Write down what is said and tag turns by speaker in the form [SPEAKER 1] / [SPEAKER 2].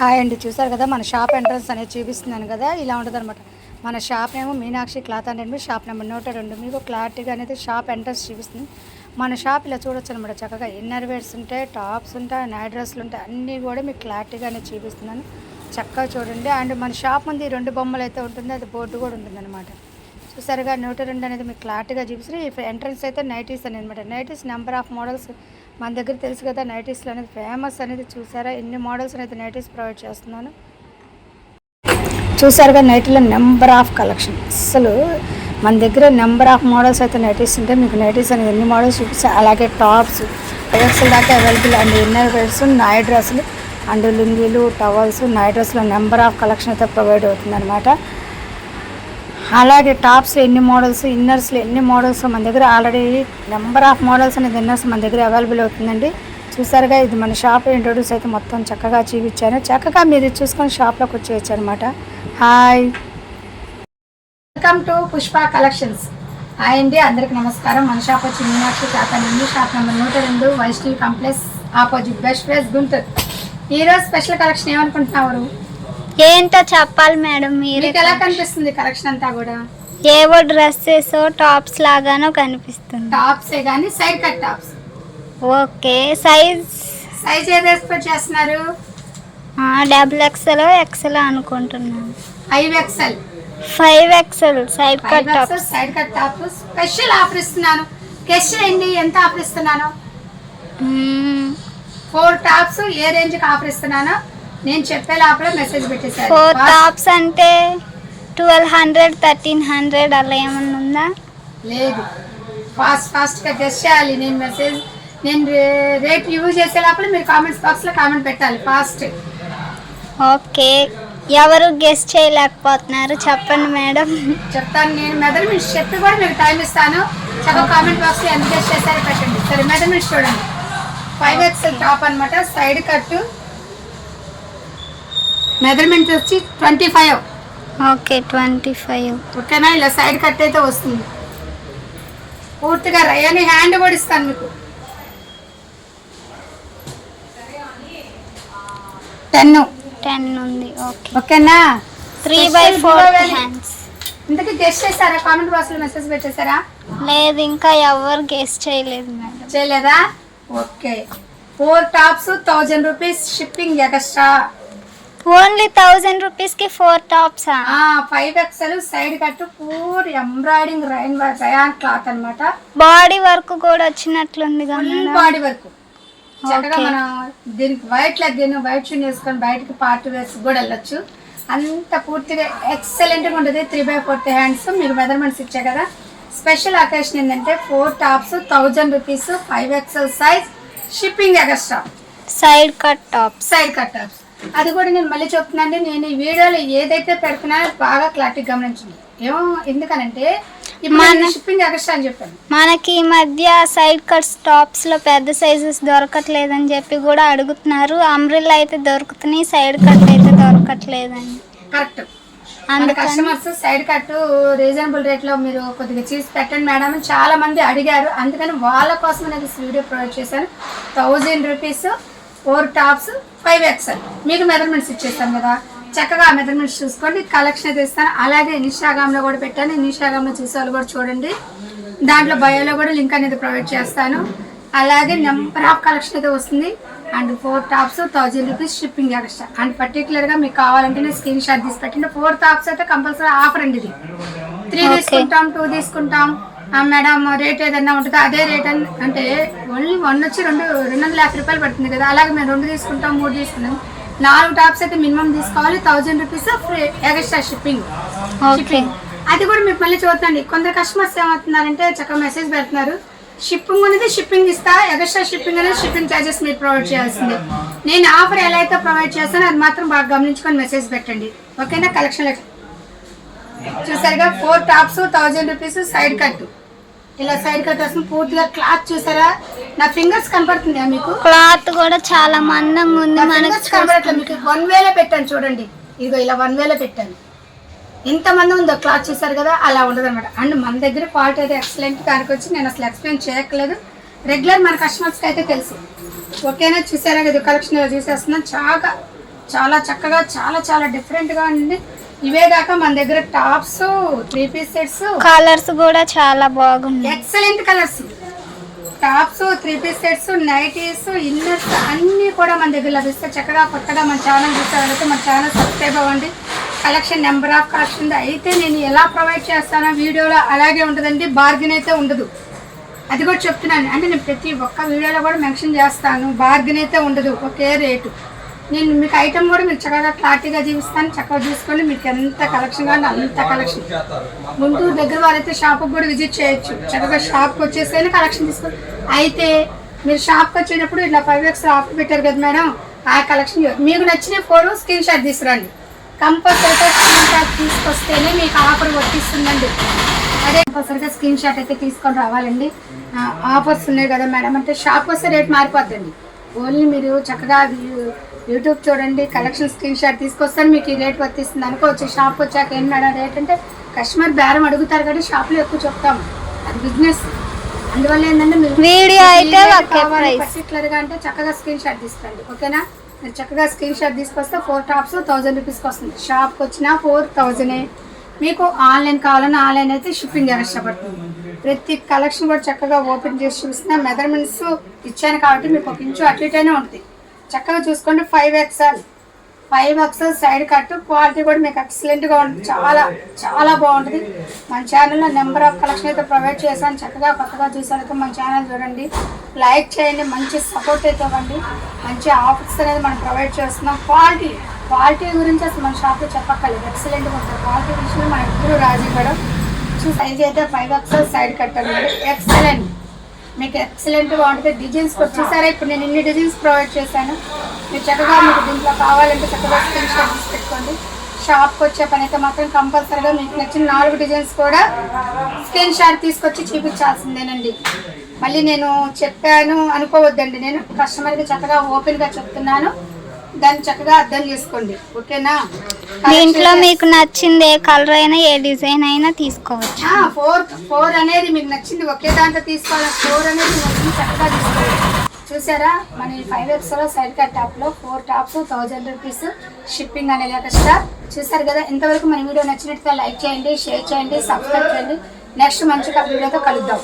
[SPEAKER 1] Hi అండి, చూసారు కదా మన షాప్ ఎంట్రన్స్ అనేది చూపిస్తున్నాను కదా, ఇలా ఉంటుంది అనమాట. మన షాప్ ఏమో Meenakshi cloth and shop number 102. మీకు క్లారిటీగా అనేది షాప్ ఎంట్రన్స్ చూపిస్తుంది. మన షాప్ ఇలా చూడొచ్చు అనమాట. చక్కగా ఇన్నర్ వేర్స్ ఉంటాయి, టాప్స్ ఉంటాయి, నైట్ డ్రెస్లు ఉంటాయి, అన్నీ కూడా మీకు క్లారిటీగా అనేది చూపిస్తున్నాను. చక్కగా చూడండి. అండ్ మన షాప్ ముందు 2 బొమ్మలు అయితే ఉంటుంది, అది బోర్డు కూడా ఉంటుంది అనమాట. చూసారుగా 102 అనేది మీకు క్లారిటీగా చూపిస్తుంది. ఎంట్రన్స్ అయితే నైటీస్ అనేది అనమాట. నైటీస్ నెంబర్ ఆఫ్ మోడల్స్ మన దగ్గర తెలుసు కదా, నైటీస్లో అనేది ఫేమస్ అనేది. చూసారా ఎన్ని మోడల్స్ అయితే నైటీస్ ప్రొవైడ్ చేస్తున్నాను. చూసారుగా నైటీలో నెంబర్ ఆఫ్ కలెక్షన్. అసలు మన దగ్గర నెంబర్ ఆఫ్ మోడల్స్ అయితే నైటీస్ ఉంటాయి. మీకు నైటీస్ అనేది ఎన్ని మోడల్స్ చూపిస్తాయి. అలాగే టాప్స్ 5XL దాకా available. And inner wears, night డ్రెస్సులు అండ్ లుంగీలు, టవల్స్, నైట్ డ్రెస్లో నెంబర్ ఆఫ్ కలెక్షన్ అయితే ప్రొవైడ్ అవుతుంది అనమాట. అలాగే టాప్స్లో ఎన్ని మోడల్స్, ఇన్నర్స్లో ఎన్ని మోడల్స్ మన దగ్గర ఆల్రెడీ నెంబర్ ఆఫ్ మోడల్స్ అనేది ఇన్నర్స్ మన దగ్గర అవైలబుల్ అవుతుందండి. చూసారుగా ఇది మన షాప్ ఇంట్రొడ్యూస్ అయితే మొత్తం చక్కగా చూపించాను. చక్కగా మీరు చూసుకొని షాప్లోకి వచ్చేయచ్చు అనమాట. Hi, welcome to Pushpa collections. Hi అండి, అందరికి నమస్కారం. మన షాప్ వచ్చి Meenakshi cloth and shop number 102, Vaishnavi complex opposite best place Guntur. ఈరోజు స్పెషల్ కలెక్షన్ ఏమనుకుంటున్నారు?
[SPEAKER 2] ఏంటో చెప్పాలి మేడం. మీరు
[SPEAKER 1] ఎలా కనిపిస్తుంది కలెక్షన్ అంతా కూడా?
[SPEAKER 2] ఏవో డ్రెస్సెస్ టాప్స్ లాగానో కనిపిస్తుంది.
[SPEAKER 1] టాప్సే కానీ side cut tops.
[SPEAKER 2] Okay, size
[SPEAKER 1] ఏది ఎక్స్పెక్ట్ చేస్తున్నారు?
[SPEAKER 2] XXL XL అనుకుంటున్నాను.
[SPEAKER 1] 5XL
[SPEAKER 2] 5XL side cut tops.
[SPEAKER 1] Side cut tops special offer ఇస్తున్నాను. గెస్ట్ చేయండి ఎంత ఆఫర్ ఇస్తున్నాను. 4 టాప్స్ ఏ రేంజ్ కి ఆఫర్ ఇస్తున్నాను నేను చెప్పే లోపల మెసేజ్ పెట్టేశారు.
[SPEAKER 2] 4 టాప్స్ అంటే 1200 1300 అలా ఏమన్నా ఉందా?
[SPEAKER 1] లేదు, ఫాస్ట్ గా గెస్ట్ చేయాలి. నేను రేట్ యూజ్ చేసే లోపల మీరు కామెంట్స్ బాక్స్ లో కామెంట్ పెట్టాలి ఫాస్ట్.
[SPEAKER 2] ఓకే, ఎవరు గెస్ట్ చేయలేకపోతున్నారు చెప్పండి మేడం.
[SPEAKER 1] చెప్తాను నేను. మెజర్మెంట్స్ చెప్పి కూడా మీకు టైం ఇస్తాను. చక్కగా కామెంట్ బాక్స్ లో ఎంత గెస్ట్ చేశారో పెట్టండి. సరే, మెజర్మెంట్స్ చూడండి. 5XL టాప్ అనమాట. సైడ్ కట్ మెజర్మెంట్ వచ్చి 25.
[SPEAKER 2] ఓకే, 25.
[SPEAKER 1] ఓకేనా? ఇలా సైడ్ కట్ అయితే వస్తుంది. పూర్తిగా రయాని హ్యాండ్ కూడా ఇస్తాను మీకు. 10
[SPEAKER 2] ఉంది. ఓకే,
[SPEAKER 1] ఓకేనా?
[SPEAKER 2] 3/4 హ్యాండ్స్.
[SPEAKER 1] ఇంతకీ గెస్ట్ చేశారా? కామెంట్ బాక్స్ లో మెసేజ్ పెట్టేశారా?
[SPEAKER 2] లేదు, ఇంకా ఎవరు గెస్ట్ చేయలేదు మేడం.
[SPEAKER 1] చేయలేదా? Okay. 4 tops 1000 rupees shipping extra.
[SPEAKER 2] Only 1000 rupees కి 4 టాప్స్.
[SPEAKER 1] 5XL సైడ్ కట్ పూర్ ఎంబ్రాయిడింగ్ రయాన్ క్లాత్ అన్నమాట.
[SPEAKER 2] బాడీ వర్క్ కూడా వచ్చినట్లుంది కదా.
[SPEAKER 1] బాడీ వర్క్ చక్కగా మనం దీనికి వైట్ లెగ్గిన్ వైట్ షూన్ వేసుకొని బయటకి పార్టీ వేసి కూడా వెళ్ళొచ్చు. అంత పూర్తిగా ఎక్సలెంట్ గా ఉంటుంది. 3/4 హ్యాండ్స్. మీకు మెజర్మెంట్స్ ఇచ్చా కదా. స్పెషల్ అకేషన్ ఏంటంటే 4 tops 1000 rupees 5XL size shipping extra.
[SPEAKER 2] Side cut tops.
[SPEAKER 1] అది కూడా నేను మళ్ళీ చెప్తున్నానండి. నేను ఈ వీడియోలో ఏదైతే పెడుతున్నానో బాగా క్లారిటీ గమనించండి. ఎందుకనంటే ఇప్పుడు షిప్పింగ్ ఎక్స్ట్రా అని చెప్పాను.
[SPEAKER 2] మనకి ఈ మధ్య సైడ్ కట్స్ టాప్స్ లో పెద్ద సైజెస్ దొరకట్లేదని చెప్పి కూడా అడుగుతున్నారు. అంబ్రెల్లా అయితే దొరుకుతున్నాయి, సైడ్ కట్ అయితే దొరకట్లేదని.
[SPEAKER 1] Correct. Customers side cut reasonable rate లో మీరు కొద్దిగా చేసి పెట్టండి మేడం అని చాలా మంది అడిగారు. అందుకని వాళ్ళ కోసం నేను వీడియో ప్రొవైడ్ చేశాను. 1000 రూపీస్ 4 టాప్స్ 5XL. మీకు మెజర్మెంట్స్ ఇచ్చేస్తాను కదా. చక్కగా ఆ మెజర్మెంట్స్ చూసుకోండి. కలెక్షన్ అయితే ఇస్తాను. అలాగే ఇన్స్టాగ్రామ్లో కూడా పెట్టాను. ఇన్స్టాగ్రామ్లో చూసే వాళ్ళు కూడా చూడండి. దాంట్లో బయోలో కూడా లింక్ అనేది ప్రొవైడ్ చేస్తాను. అలాగే నెంబర్ ఆఫ్ కలెక్షన్ అయితే వస్తుంది. And 4 tops 1000 rupees shipping extra. And పర్టికులర్గా మీకు కావాలంటే నేను స్క్రీన్ షాట్ తీసి పెట్టండి. 4 టాప్స్ అయితే కంపల్సరీ ఆఫర్ అండి. ఇది 3 తీసుకుంటాం, 2 తీసుకుంటాం మేడం. రేట్ ఏదన్నా ఉంటుందో అదే రేట్ అంటే ఓన్లీ 1 వచ్చి 250 రూపాయలు పడుతుంది కదా. అలాగే మేము 2 తీసుకుంటాం, 3 తీసుకుంటాం. 4 టాప్స్ అయితే మినిమం తీసుకోవాలి. 1000 రూపీస్ ఫ్రీ ఎక్స్ట్రా షిప్పింగ్. అది కూడా మీకు మళ్ళీ చూడండి. కొందరు కస్టమర్స్ ఏమవుతున్నారంటే చక్కగా మెసేజ్ పెడుతున్నారు, షిప్పింగ్ అనేది షిప్పింగ్ ఇస్తా, ఎక్స్ట్రా షిప్పింగ్ అనేది షిప్పింగ్ ఛార్జెస్ మీరు ప్రొవైడ్ చేయాల్సిందే. నేను ఆఫర్ ఎలా అయితే ప్రొవైడ్ చేస్తానో అది మాత్రం బాగా గమనించుకొని మెసేజ్ పెట్టండి. ఓకేనా? కలెక్షన్ చూసారుగా 4 టాప్స్ 1000 రూపీస్ సైడ్ కట్. ఇలా సైడ్ కట్ వస్తుంది. పూర్తిగా క్లాత్ చూసారా? నా ఫింగర్స్ కనపడుతుందా మీకు?
[SPEAKER 2] క్లాత్ కూడా చాలా మందంగా ఉంది.
[SPEAKER 1] మనకి కనపడట్లేదు. మీకు 1 వేలో పెట్టాను చూడండి. ఇదిగో ఇలా 1 వేలో పెట్టాను. ఎంతమంది ఉందో క్లాత్ చూసారు కదా, అలా ఉండదు అనమాట. అండ్ మన దగ్గర క్వాలిటీ అయితే ఎక్సలెంట్ కానికొచ్చి నేను అసలు ఎక్స్ప్లెయిన్ చేయట్లేదు. రెగ్యులర్ మన కస్టమర్స్కి అయితే తెలుసు. ఓకేనా? చూసారా కదా కలెక్షన్ చూసేస్తున్నాను. చాలా చాలా చక్కగా చాలా చాలా డిఫరెంట్గా ఉంది. ఇవే కాక మన దగ్గర టాప్స్, 3 పీస్ సెట్స్,
[SPEAKER 2] కలర్స్ కూడా చాలా బాగున్నాయి.
[SPEAKER 1] Excellent colours, tops, 3 piece sets, nighties, inners అన్నీ కూడా మన దగ్గర లభిస్తాయి. చక్కగా కొత్తగా మన ఛానల్ చూసేవాళ్ళైతే మన ఛానల్ సబ్స్క్రైబ్ అవ్వండి. కలెక్షన్ నెంబర్ ఆఫ్ కలెక్షన్ అయితే నేను ఎలా ప్రొవైడ్ చేస్తానో వీడియోలో అలాగే ఉంటుందండి. బార్గెన్ అయితే ఉండదు, అది కూడా చెప్తున్నాను. అంటే నేను ప్రతి ఒక్క వీడియోలో కూడా మెన్షన్ చేస్తాను, బార్గెన్ అయితే ఉండదు, ఒకే రేటు. నేను మీకు ఐటమ్ కూడా మీకు చక్కగా క్లారిటీగా చూపిస్తాను. చక్కగా చూసుకోండి. మీకు ఎంత కలెక్షన్ కానీ అంత కలెక్షన్. గుంటూరు దగ్గర వారైతే షాప్కి కూడా విజిట్ చేయొచ్చు. చక్కగా షాప్కి వచ్చేస్తేనే కలెక్షన్ తీసుకోండి. అయితే మీరు షాప్కి వచ్చినప్పుడు ఇట్లా 5x ఆఫర్ పెట్టారు కదా మేడం, ఆ కలెక్షన్ మీకు నచ్చిన 4 స్క్రీన్ షాట్ తీసుకురండి. కంపల్సరీగా స్క్రీన్ షాట్ తీసుకొస్తేనే మీకు ఆఫర్ వర్తిస్తుందండి. అదే కంపల్సరీగా స్క్రీన్ షాట్ అయితే తీసుకొని రావాలండి. ఆఫర్స్ ఉన్నాయి కదా మేడం అంటే షాప్కి వస్తే రేట్ మారిపోద్దండి. ఓన్లీ మీరు చక్కగా యూట్యూబ్ చూడండి, కలెక్షన్ స్క్రీన్ షాట్ తీసుకొస్తాను మీకు ఈ రేట్ వర్తిస్తుంది అనుకోవచ్చు. షాప్కి వచ్చాక ఏం మేడం రేట్ అంటే కస్టమర్ బేరం అడుగుతారు కాబట్టి షాప్లో ఎక్కువ చెప్తాము, అది బిజినెస్. అందువల్ల ఏంటంటే మీరు
[SPEAKER 2] వీడియో అయితే
[SPEAKER 1] పర్టికులర్గా అంటే చక్కగా స్క్రీన్ షాట్ తీసుకోండి. ఓకేనా? మీరు చక్కగా స్క్రీన్ షాట్ తీసుకొస్తే 4 టాప్స్ 1000 రూపీస్కి వస్తుంది. షాప్కి వచ్చినా 4000. మీకు ఆన్లైన్ కావాలన్నా ఆన్లైన్ అయితే షిప్పింగ్ ఎక్స్ట్రా పడుతుంది. ప్రతి కలెక్షన్ కూడా చక్కగా ఓపెన్ చేసి చూపిస్తున్నా. మెజర్మెంట్స్ ఇచ్చాను కాబట్టి మీకు 1 ఇంచు అటు ఇటైనా ఉంటుంది. చక్కగా చూసుకోండి. 5XL సైడ్ కట్ క్వాలిటీ కూడా మీకు ఎక్సలెంట్గా ఉంటుంది. చాలా చాలా బాగుంటుంది. మన ఛానల్లో నెంబర్ ఆఫ్ కలెక్షన్ అయితే ప్రొవైడ్ చేశాను. చక్కగా కొత్తగా చూసారైతే మన ఛానల్ చూడండి, లైక్ చేయండి, మంచి సపోర్ట్ అయితే ఇవ్వండి. మంచి ఆఫర్స్ అనేది మనం ప్రొవైడ్ చేస్తున్నాం. క్వాలిటీ గురించి అసలు మన షాప్లో చెప్పక్కర్లేదు, ఎక్సలెంట్గా ఉంటుంది. క్వాలిటీ విషయంలో మనం ఎప్పుడు రాజీ పడం. సైజ్ అయితే 5XL సైడ్ కట్ అనేది ఎక్సలెంట్, మీకు ఎక్సలెంట్గా ఉంటుంది. డిజైన్స్ వచ్చేసారా ఇప్పుడు నేను ఇన్ని డిజైన్స్ ప్రొవైడ్ చేశాను. మీరు చక్కగా మీకు దీంట్లో కావాలంటే చక్కగా స్క్రీన్ షాట్ తీసి పెట్టుకోండి. షాప్కి వచ్చే పని అయితే మాత్రం కంపల్సరీగా మీకు నచ్చిన 4 డిజైన్స్ కూడా స్క్రీన్ షాట్ తీసుకొచ్చి చూపించాల్సిందేనండి. మళ్ళీ నేను చెప్పాను అనుకోవద్దండి, నేను కస్టమర్కి చక్కగా ఓపెన్గా చెప్తున్నాను, దాన్ని చక్కగా అర్థం చేసుకోండి. ఓకేనా?
[SPEAKER 2] దీంట్లో మీకు నచ్చింది ఏ కలర్ అయినా ఏ డిజైన్ అయినా తీసుకోవచ్చు.
[SPEAKER 1] 4 అనేది మీకు నచ్చింది ఒకే దాంట్లో తీసుకోవాలి. 4 అనేది నచ్చింది చక్కగా తీసుకోవాలి. చూసారా మన ఈ 5XL సైడ్ కట్ టాప్లో 4 టాప్స్ 1000 రూపీస్ షిప్పింగ్ అనేది ఎక్స్ట్రా. చూసారు కదా. ఇంతవరకు మన వీడియో నచ్చినట్టుగా లైక్ చేయండి, షేర్ చేయండి, సబ్స్క్రైబ్ చేయండి. నెక్స్ట్ మంచి వీడియోతో కలుద్దాం.